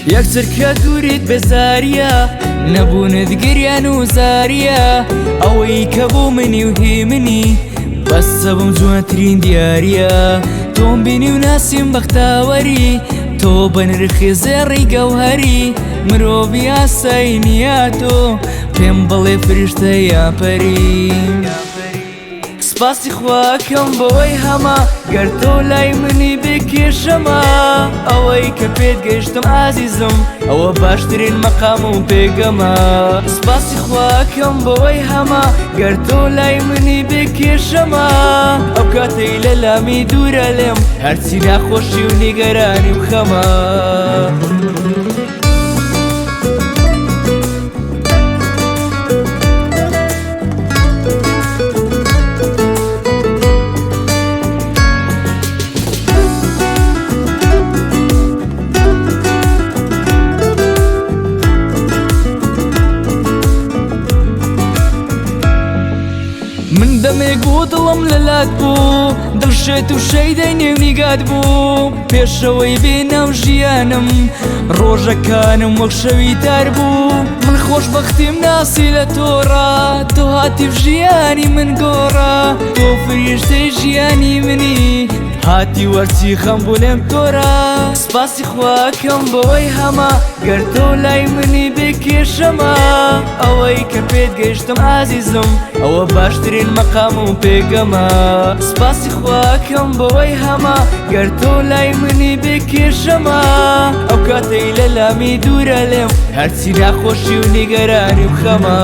يكسر كدوريت بزاريا نبوند قريان وزاريا أوي كبو مني وهيمني بس بمزواترين دياريا توم بيني وناسيم بختاوري توبن رخي زيري جوهري مروبي عساينياتو بيم بلي فرشتة يا بريم سپاسی خواکم بۆی هەما گەرتۆ لای منی بکێشەما ئەوەی کە پێت گەیشتم ئازیزم ئەوە باشترین مەقام و پێگەمە سپاسی خواکم بۆی هەما گەرتۆ لای منی بکێشەما ئەو کاتەی لە لامی دوورە لێم هەرچی ناخۆشی و نیگەرانی و خەمە من دەمێک بوو دڵم لەلات بوو دڵشێت و شەیدەی نێونیگات بوو پێشەوەی بێناو ژیانم ڕۆژەکانم وەک شەوی تار بوو من خۆشبەختیم ناسی لە تۆڕە تۆ هاتیف ژیانی من گۆڕە تۆ فریشتەی ژیانی منی هاتی وەرچی خەم بوو لێم تۆرە سپاسی خواکەم بۆی هەما گەرتۆ لای منی بکێشەما ئەوەی کە پێت گەیشتم ئازیزم ئەوە باشترین مەقام و پێگەمە سپاسی خواکەم بۆی هەما گەرتۆ لای منی بکێشەما ئەو کاتەی لە لامی دوورە لێم هەرچی ناخۆشی و نیگەرانی و خەمە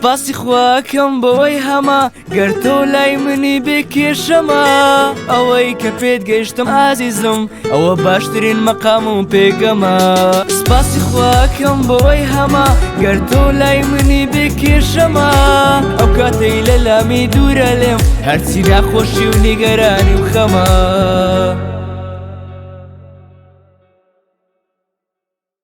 سپاسی خواکەم بۆی هەما گەرتۆ لای منی بکێشەما ئەوەی کە پێت گەیشتم ئازیزم ئەوە باشترین مەقام و پێگەمە سپاسی خواکەم بۆی هەما گەرتۆ لای منی بکێشەما ئەو کاتەی لە لامی دوورە لێم هەرچی ناخۆشی و نیگەرانی و خەمە